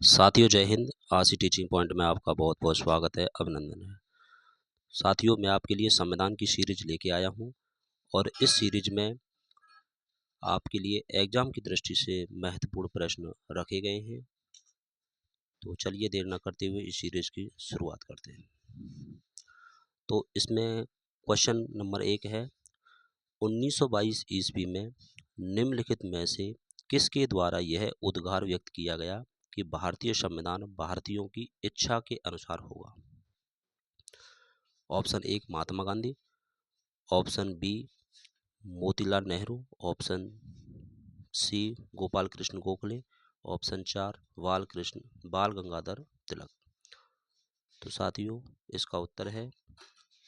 साथियों जय Hind. RC teaching point में आपका बहुत बहुत स्वागत है, अभिनंदन है। साथियों, मैं आपके लिए संविधान की सीरीज लेके आया हूं और इस सीरीज में आपके लिए एग्जाम की दृष्टि से महत्वपूर्ण प्रश्न रखे गए हैं। तो चलिए देर न करते हुए इस सीरीज की शुरुआत करते हैं। तो इसमें क्वेश्चन नंबर 1 है, 1922 ईस्वी में निम्नलिखित में से किसके द्वारा यह उद्गार व्यक्त किया गया कि भारतीय संविधान भारतीयों की इच्छा के अनुसार होगा? Option 1 Mahatma Gandhi, option B Motilal Nehru, option C Gopal Krishna Gokhale, option 4 Bal Gangadhar तिलक। तो साथियों, इसका उत्तर है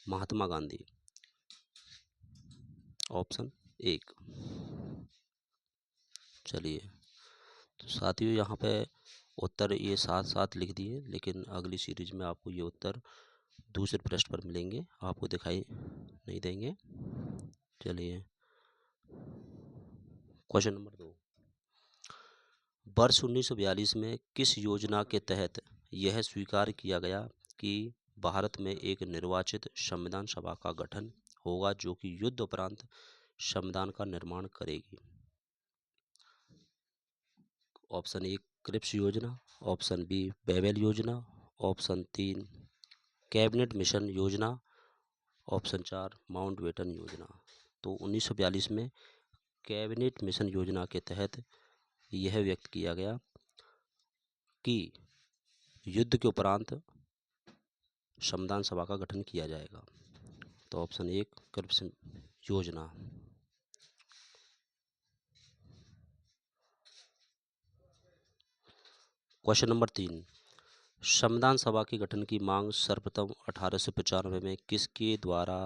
महात्मा गांधी, ऑप्शन 1। चलिए, तो साथियों यहाँ पे उत्तर ये साथ साथ लिख दिए, लेकिन अगली सीरीज में आपको ये उत्तर दूसरे पृष्ठ पर मिलेंगे, आपको दिखाई नहीं देंगे। चलिए, क्वेश्चन नंबर 2, वर्ष 1942 में किस योजना के तहत यह स्वीकार किया गया कि भारत में एक निर्वाचित संविधान सभा का गठन होगा जो कि युद्ध उपरांत संविधान का निर्माण करेगी? ऑप्शन 1 क्रिप्स योजना, ऑप्शन बी बेबेल योजना, ऑप्शन 3 कैबिनेट मिशन योजना, ऑप्शन 4 माउंटबेटन योजना। तो 1942 में कैबिनेट मिशन योजना के तहत यह व्यक्त किया गया कि युद्ध के उपरांत संविधान सभा का गठन किया जाएगा। तो ऑप्शन 1 क्रिप्स योजना। क्वेश्चन नंबर 3, संविधान सभा के गठन की मांग सर्वप्रथम 1895 में किसके द्वारा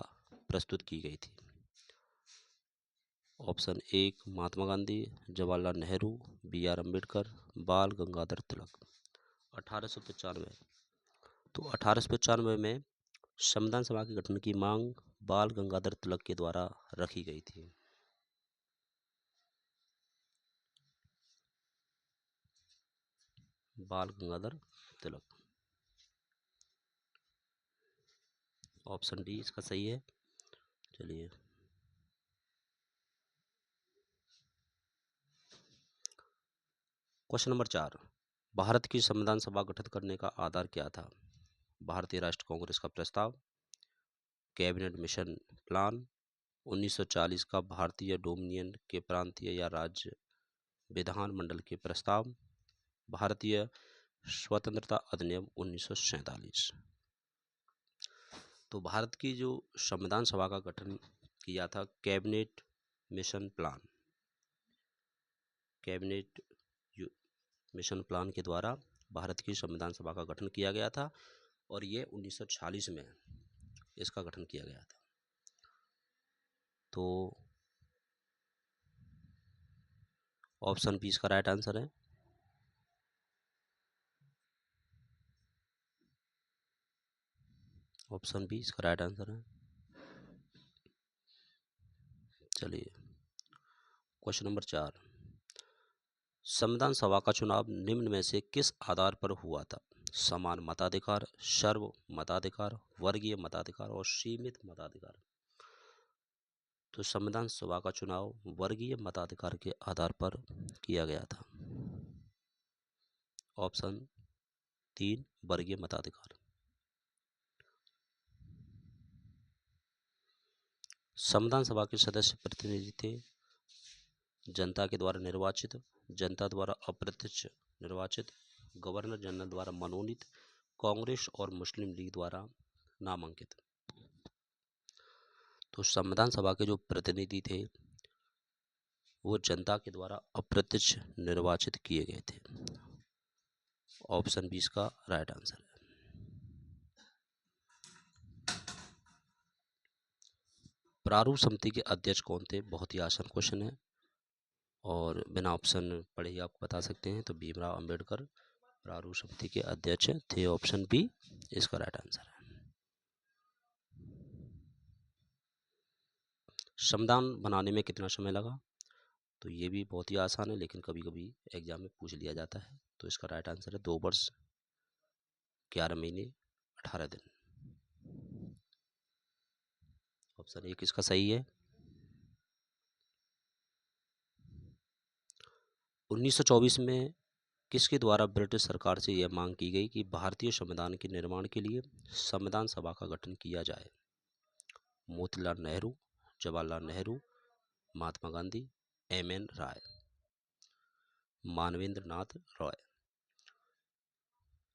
प्रस्तुत की गई थी? Option 1 Mahatma Gandhi, Jawaharlal Nehru, B R Ambedkar, Bal Gangadhar तिलक। 1895, तो 1895 में संविधान सभा के गठन की मांग बाल गंगाधर तिलक के द्वारा रखी गई थी। बाल गंगाधर तिलक, ऑप्शन डी इसका सही है। चलिए, क्वेश्चन नंबर 4, भारत की संविधान सभा गठित करने का आधार क्या था? भारतीय राष्ट्रीय कांग्रेस का प्रस्ताव, कैबिनेट मिशन प्लान, 1940 का भारतीय डोमिनियन के प्रांतीय या राज्य विधानमंडल के प्रस्ताव, भारतीय स्वतंत्रता अधिनियम 1947। तो भारत की जो संविधान सभा का गठन किया था cabinet mission plan, cabinet mission plan के द्वारा भारत की संविधान सभा का गठन किया गया था और ये 1940 में इसका गठन किया गया था। तो ऑप्शन बी इसका राइट आंसर है। ऑप्शन बी इसका राइट आंसर है। चलिए, क्वेश्चन नंबर 4, संविधान सभा का चुनाव निम्न में से किस आधार पर हुआ था? समान मताधिकार, सर्व मताधिकार, वर्गीय मताधिकार और सीमित मताधिकार। तो संविधान सभा का चुनाव वर्गीय मताधिकार के आधार पर किया गया था। ऑप्शन 3 वर्गीय मताधिकार। संविधान सभा के सदस्य प्रतिनिधि थे जनता के द्वारा निर्वाचित, जनता द्वारा अप्रत्यक्ष निर्वाचित, गवर्नर जनरल द्वारा मनोनीत, कांग्रेस और मुस्लिम लीग द्वारा नामांकित। तो संविधान सभा के जो प्रतिनिधि थे वो जनता के द्वारा अप्रत्यक्ष निर्वाचित किए गए थे। ऑप्शन 20 का राइट आंसर है। प्रारूप समिति के अध्यक्ष कौन थे? बहुत ही आसान क्वेश्चन है और बिना ऑप्शन पढ़े ही आप बता सकते हैं। तो भीमराव अंबेडकर प्रारूप समिति के अध्यक्ष थे। ऑप्शन बी इसका राइट आंसर है। संविधान बनाने में कितना समय लगा? तो ये भी बहुत ही आसान है, लेकिन कभी कभी एग्जाम में पूछ लिया जाता है। तो इसका राइट आंसर है 2 वर्ष 11 महीने 18 दिन। ऑप्शन 1 इसका सही है। 1924 में किसके द्वारा ब्रिटिश सरकार से यह मांग की गई कि भारतीय संविधान के निर्माण के लिए संविधान सभा का गठन किया जाए? मोतीलाल नेहरू, जवाहरलाल नेहरू, महात्मा गांधी, एम.एन. राय, मानवेंद्र नाथ रॉय।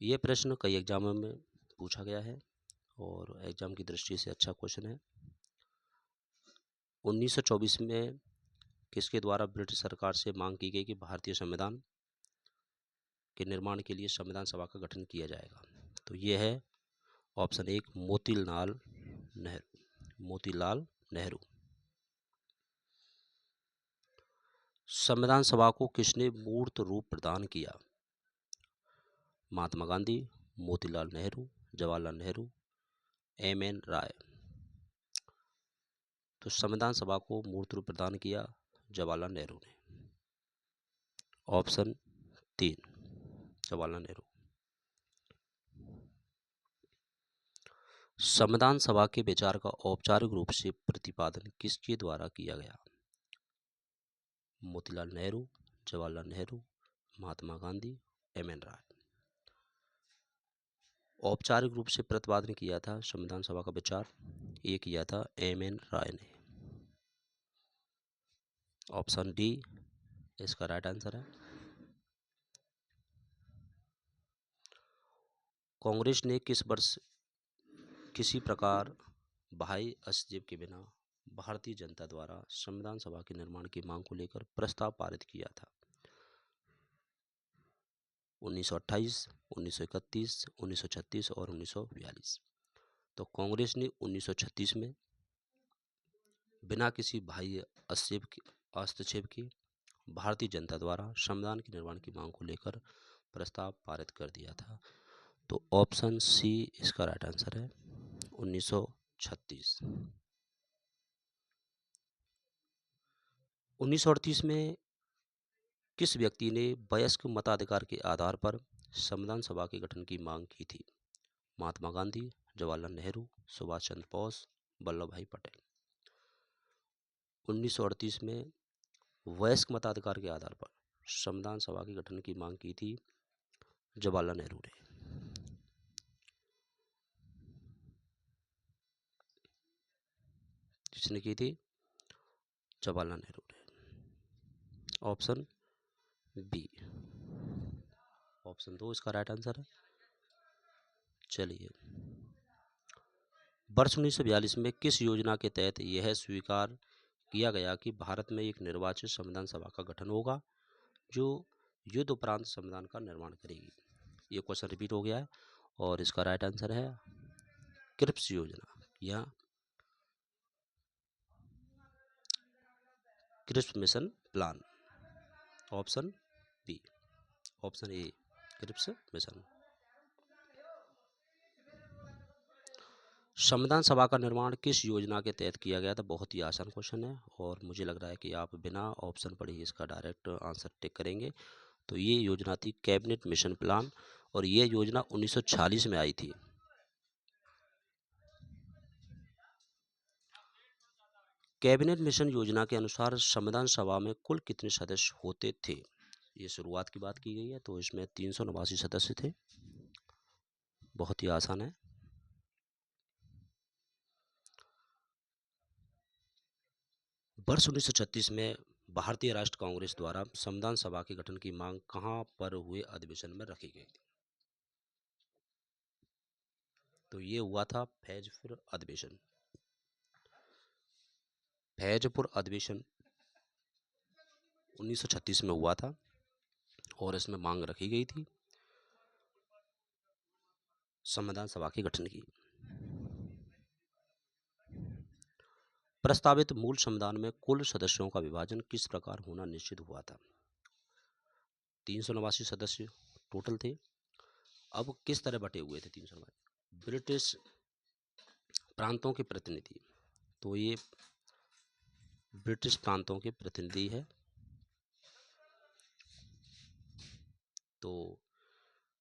ये प्रश्न कई एग्जामों में पूछा गया है और एग्जाम की दृष्टि से अच्छा क्वेश्चन है। 1924 में किसके द्वारा ब्रिटिश सरकार से मांग की गई कि भारतीय संविधान के निर्माण के लिए संविधान सभा का गठन किया जाएगा? तो ये है ऑप्शन 1 मोतीलाल नेहरू। मोतीलाल नेहरू। संविधान सभा को किसने मूर्त रूप प्रदान किया? महात्मा गांधी, मोतीलाल नेहरू, जवाहरलाल नेहरू, एम.एन. राय। तो संविधान सभा को मूर्त रूप प्रदान किया जवाहरलाल नेहरू ने। ऑप्शन 3 जवाहरलाल नेहरू। संविधान सभा के विचार का औपचारिक रूप से प्रतिपादन किसके द्वारा किया गया? मोतीलाल नेहरू, जवाहरलाल नेहरू, महात्मा गांधी, एम.एन. राय। औपचारिक रूप से प्रतिपादन किया था संविधान सभा का विचार, ये किया था एम.एन. राय ने। ऑप्शन डी इसका राइट आंसर है। कांग्रेस ने किस वर्ष किसी प्रकार भाई अस्जिब के बिना भारतीय जनता द्वारा संविधान सभा के निर्माण की मांग को लेकर प्रस्ताव पारित किया था? 1928, 1931, 1936 और 1942। तो कांग्रेस ने 1936 में बिना किसी बाह्य हस्तक्षेप के भारतीय जनता द्वारा संविधान के निर्माण की मांग को लेकर प्रस्ताव पारित कर दिया था। तो ऑप्शन सी इसका राइट आंसर है 1936। 1938 में किस व्यक्ति ने वयस्क मताधिकार के आधार पर संविधान सभा के गठन की मांग की थी? महात्मा गांधी, जवाहरलाल नेहरू, सुभाष चंद्र बोस, वल्लभ भाई पटेल। 1938 में वयस्क मताधिकार के आधार पर संविधान सभा के गठन की मांग की थी जवाहरलाल नेहरू ने। किसने की थी? जवाहरलाल नेहरू ने। Option B. ऑप्शन 2 इसका राइट आंसर है। चलिए, वर्ष 1942 में किस योजना के तहत यह स्वीकार किया गया कि भारत में एक निर्वाचित संविधान सभा का गठन होगा जो युद्ध उपरांत संविधान का निर्माण करेगी? ये क्वेश्चन रिपीट हो गया है और इसका राइट आंसर है क्रिप्स योजना या Cripps mission plan. Option B. Option A Cripps mission. संविधान सभा का निर्माण किस योजना के तहत किया गया था? बहुत ही आसान क्वेश्चन है और मुझे लग रहा है कि आप बिना ऑप्शन पढ़े ही इसका डायरेक्ट आंसर टिक करेंगे। तो ये योजना थी कैबिनेट मिशन प्लान और ये योजना 1946 में आई थी। कैबिनेट मिशन योजना के अनुसार संविधान सभा में कुल कितने सदस्य होते थे? ये शुरुआत की बात की गई है, तो इसमें 389 सदस्य थे। बहुत ही आसान है। वर्ष 1936 में भारतीय राष्ट्र कांग्रेस द्वारा संविधान सभा के गठन की मांग कहां पर हुए अधिवेशन में रखी गई थी? तो ये हुआ था फैजपुर अधिवेशन। फैजपुर अधिवेशन 1936 में हुआ था और इसमें मांग रखी गई थी संविधान सभा के गठन की। प्रस्तावित मूल संविधान में कुल सदस्यों का विभाजन किस प्रकार होना निश्चित हुआ था? 389 सदस्य टोटल थे। अब किस तरह बटे हुए थे 389? ब्रिटिश प्रांतों के प्रतिनिधि, तो ये ब्रिटिश प्रांतों के प्रतिनिधि है तो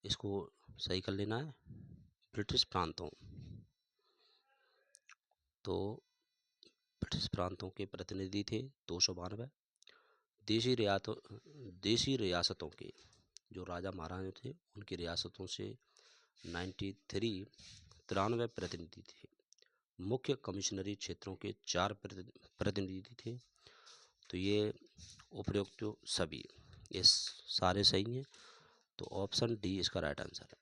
इसको सही कर लेना है। ब्रिटिश प्रांतों, तो ब्रिटिश प्रांतों के प्रतिनिधि थे 292। देशी रियासतों के जो राजा महाराजा थे उनकी रियासतों से 93 प्रतिनिधि थे। मुख्य कमिश्नरी क्षेत्रों के 4 प्रतिनिधि थे। तो ये उपयुक्त सभी, ये सारे सही हैं। तो ऑप्शन डी इसका राइट आंसर है।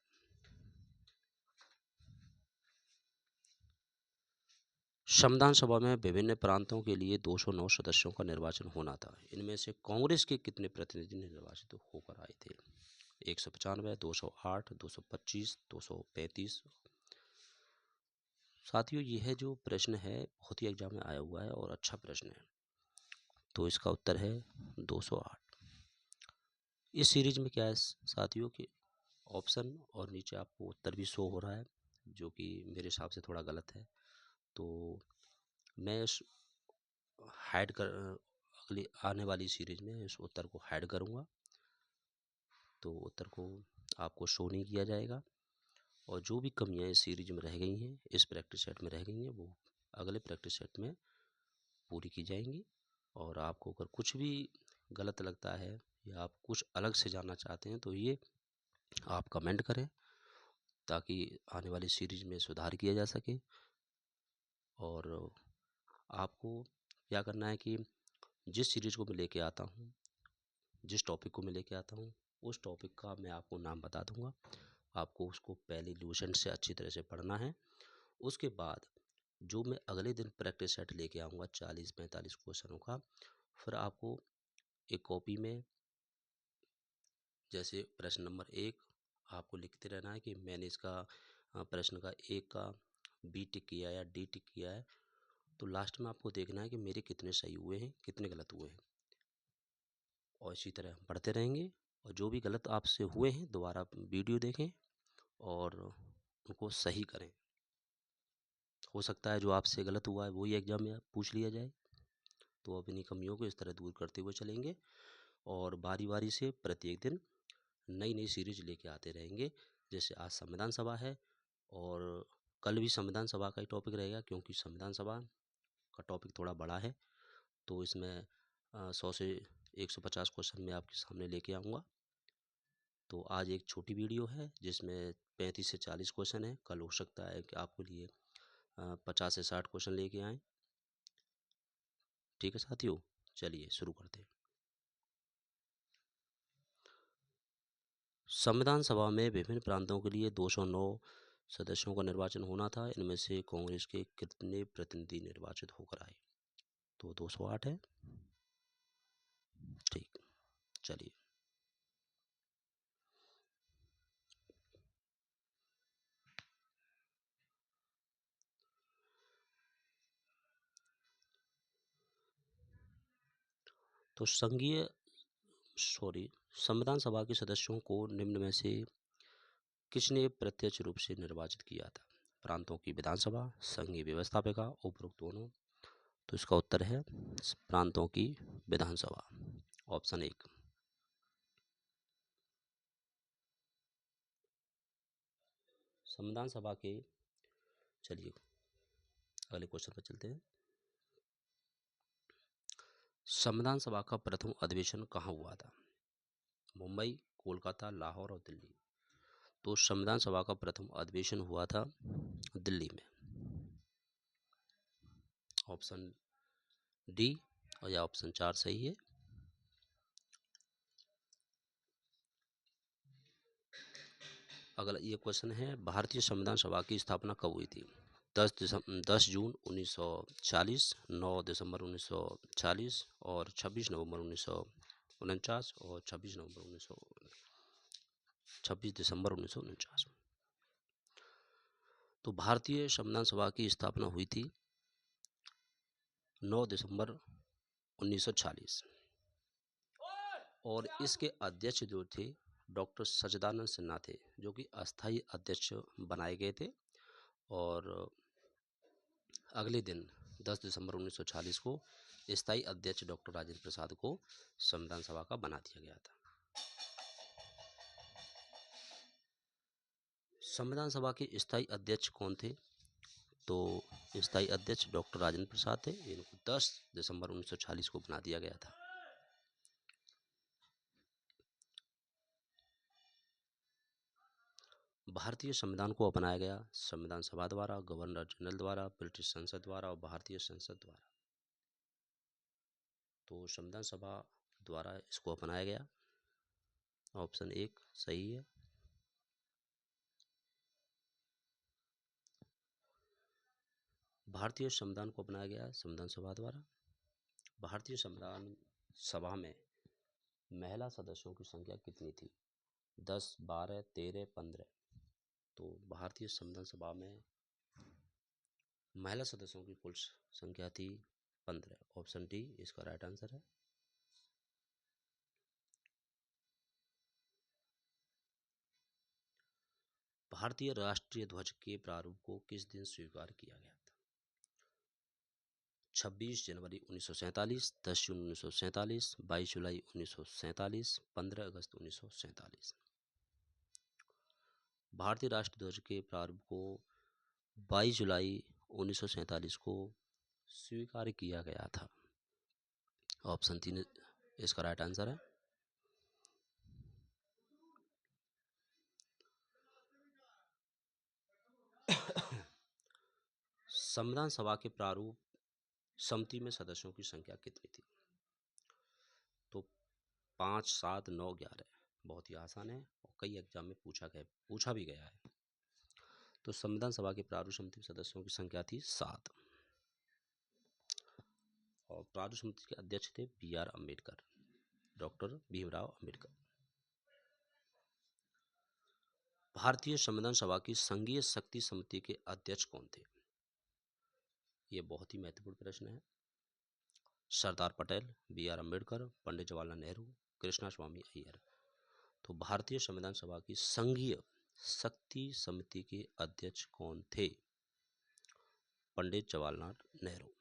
संविधान सभा में विभिन्न प्रांतों के लिए 209 सदस्यों का निर्वाचन होना था। इनमें से कांग्रेस के कितने प्रतिनिधि निर्वाचित होकर आए थे? 195, 208, 225, 235। साथियों, यह जो प्रश्न है बहुत ही एग्जाम में आया हुआ है और अच्छा प्रश्न है। तो इसका उत्तर है 208। इस सीरीज में क्या है साथियों के ऑप्शन और नीचे आपको उत्तर भी शो हो रहा है, जो कि मेरे हिसाब से थोड़ा गलत है। तो मैं इस अगली आने वाली सीरीज में इस उत्तर को हाइड करूँगा, तो उत्तर को आपको शो नहीं किया जाएगा। और जो भी कमियां इस सीरीज में रह गई हैं, इस प्रैक्टिस सेट में रह गई हैं, वो अगले प्रैक्टिस सेट में पूरी की जाएंगी। और आपको अगर कुछ भी गलत लगता है या आप कुछ अलग से जानना चाहते हैं तो ये आप कमेंट करें, ताकि आने वाली सीरीज में सुधार किया जा सके। और आपको क्या करना है कि जिस सीरीज को मैं लेके आता हूँ, जिस टॉपिक को मैं लेके आता हूँ, उस टॉपिक का मैं आपको नाम बता दूंगा। आपको उसको पहले लूसेंट से अच्छी तरह से पढ़ना है। उसके बाद जो मैं अगले दिन प्रैक्टिस सेट लेके आऊँगा 40-45 क्वेश्चनों का, फिर आपको एक कॉपी में जैसे प्रश्न नंबर 1 आपको लिखते रहना है कि मैंने इसका प्रश्न का 1 का बी टिक किया या डी टिक किया है। तो लास्ट में आपको देखना है कि मेरे कितने सही हुए हैं, कितने गलत हुए हैं। और इसी तरह हम पढ़ते रहेंगे। और जो भी गलत आपसे हुए हैं दोबारा वीडियो देखें और उनको सही करें। हो सकता है जो आपसे गलत हुआ है वही एग्जाम में पूछ लिया जाए। तो अपनी कमियों को इस तरह दूर करते हुए चलेंगे और बारी बारी से प्रत्येक दिन नई नई सीरीज लेके आते रहेंगे। जैसे आज संविधान सभा है और कल भी संविधान सभा का ही टॉपिक रहेगा, क्योंकि संविधान सभा का टॉपिक थोड़ा बड़ा है। तो इसमें 100 से 150 क्वेश्चन मैं आपके सामने लेके आऊँगा। तो आज एक छोटी वीडियो है जिसमें 35 से 40 क्वेश्चन है। कल हो सकता है कि आपके लिए 50 से 60 क्वेश्चन लेके आएँ। ठीक है साथियों, चलिए शुरू करते हैं। संविधान सभा में विभिन्न प्रांतों के लिए 209 सदस्यों का निर्वाचन होना था। इनमें से कांग्रेस के कितने प्रतिनिधि निर्वाचित होकर आए? तो 208 है। ठीक, चलिए। तो संविधान सभा के सदस्यों को निम्न में से किसने प्रत्यक्ष रूप से निर्वाचित किया था? प्रांतों की विधानसभा, संघीय व्यवस्थापिका, उपरोक्त दोनों। तो इसका उत्तर है प्रांतों की विधानसभा, ऑप्शन 1। संविधान सभा के, चलिए अगले क्वेश्चन पर चलते हैं। संविधान सभा का प्रथम अधिवेशन कहाँ हुआ था? मुंबई, कोलकाता, लाहौर और दिल्ली। तो संविधान सभा का प्रथम अधिवेशन हुआ था दिल्ली में, ऑप्शन डी। और यह ऑप्शन 4 सही है। अगला ये क्वेश्चन है, भारतीय संविधान सभा की स्थापना कब हुई थी? 10 जून 1940, 9 दिसंबर 1940 और 26 नवंबर 1949 और 26 दिसंबर 1949। तो भारतीय संविधान सभा की स्थापना हुई थी 9 दिसंबर 1940 और इसके अध्यक्ष जो थे डॉक्टर सच्चिदानंद सिन्हा थे, जो कि अस्थायी अध्यक्ष बनाए गए थे। और अगले दिन 10 दिसंबर 1940 को स्थायी अध्यक्ष डॉक्टर राजेंद्र प्रसाद को संविधान सभा का बना दिया गया था। संविधान सभा के स्थायी अध्यक्ष कौन थे? तो स्थायी अध्यक्ष डॉक्टर राजेंद्र प्रसाद थे। इनको 10 दिसंबर 1940 को बना दिया गया था। भारतीय संविधान को अपनाया गया संविधान सभा द्वारा, गवर्नर जनरल द्वारा, ब्रिटिश संसद द्वारा और भारतीय संसद द्वारा। तो संविधान सभा द्वारा इसको अपनाया गया। ऑप्शन 1 सही है। भारतीय संविधान को अपनाया गया संविधान सभा द्वारा। भारतीय संविधान सभा में महिला सदस्यों की संख्या कितनी थी? 10, 12, 13, 15। तो भारतीय संविधान सभा में महिला सदस्यों की कुल संख्या थी 15। ऑप्शन डी इसका राइट आंसर है। भारतीय राष्ट्रीय ध्वज के प्रारूप को किस दिन स्वीकार किया गया था? 26 जनवरी 1947, 10 जून 1947, 22 जुलाई 1947, 15 अगस्त 1947। भारतीय राष्ट्रीय ध्वज के प्रारूप को 22 जुलाई 1947 को स्वीकार किया गया था। ऑप्शन 3 इसका राइट आंसर है। संविधान सभा के प्रारूप समिति में सदस्यों की संख्या कितनी थी? तो 5, 7, 9, 11। बहुत ही आसान है और कई एग्जाम में पूछा भी गया है। तो संविधान सभा के प्रारूप समिति में सदस्यों की संख्या थी 7 और प्रारूप समिति के अध्यक्ष थे BR अम्बेडकर, डॉक्टर भीमराव अम्बेडकर। भारतीय संविधान सभा की संघीय शक्ति समिति के अध्यक्ष कौन थे? ये बहुत ही महत्वपूर्ण प्रश्न है। सरदार पटेल, BR अम्बेडकर, पंडित जवाहरलाल नेहरू, कृष्णा स्वामी अय्यर। तो भारतीय संविधान सभा की संघीय शक्ति समिति के अध्यक्ष कौन थे? पंडित जवाहरलाल नेहरू।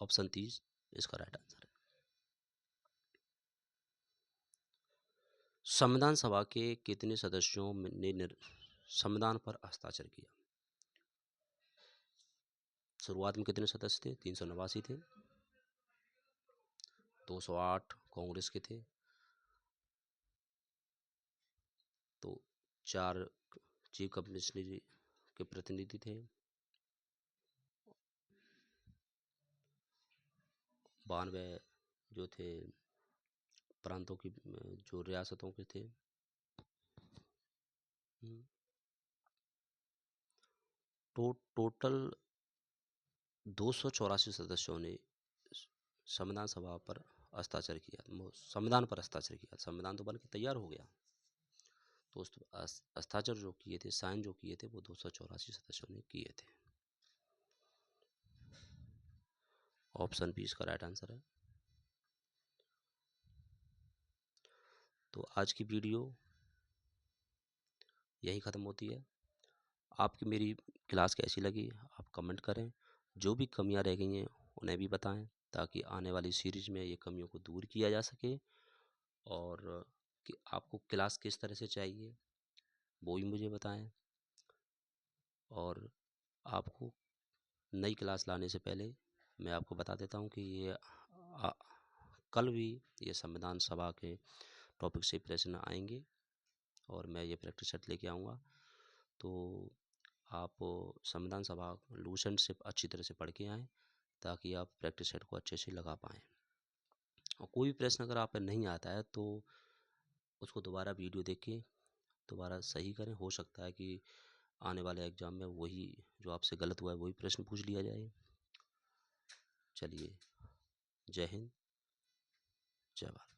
ऑप्शन 30 इसका राइट आंसर है। संविधान सभा के कितने सदस्यों ने संविधान पर हस्ताक्षर किया? शुरुआत में कितने सदस्य थे? 389 थे। 208 कांग्रेस के थे। तो 4 चीफ कमिश्नरी के प्रतिनिधि थे। 92 जो थे प्रांतों की जो रियासतों के थे। टोटल 284 सदस्यों ने संविधान सभा पर हस्ताक्षर किया, संविधान पर हस्ताक्षर किया। संविधान तो बन के तैयार हो गया, तो उस हस्ताक्षर जो किए थे, साइन जो किए थे, वो 284 सदस्यों ने किए थे। ऑप्शन बी इसका राइट आंसर है। तो आज की वीडियो यही ख़त्म होती है। आपकी मेरी क्लास कैसी लगी आप कमेंट करें। जो भी कमियां रह गई हैं उन्हें भी बताएं, ताकि आने वाली सीरीज में ये कमियों को दूर किया जा सके। और कि आपको क्लास किस तरह से चाहिए वो भी मुझे बताएं। और आपको नई क्लास लाने से पहले मैं आपको बता देता हूं कि ये कल भी ये संविधान सभा के टॉपिक से प्रश्न आएंगे और मैं ये प्रैक्टिस सेट लेके आऊँगा। तो आप संविधान सभा लूसेंट से अच्छी तरह से पढ़ के आएँ, ताकि आप प्रैक्टिस सेट को अच्छे से लगा पाएँ। और कोई भी प्रश्न अगर आप नहीं आता है तो उसको दोबारा वीडियो देख के दोबारा सही करें। हो सकता है कि आने वाले एग्ज़ाम में वही जो आपसे गलत हुआ है वही प्रश्न पूछ लिया जाए। चलिए, जय हिंद, जय भारत।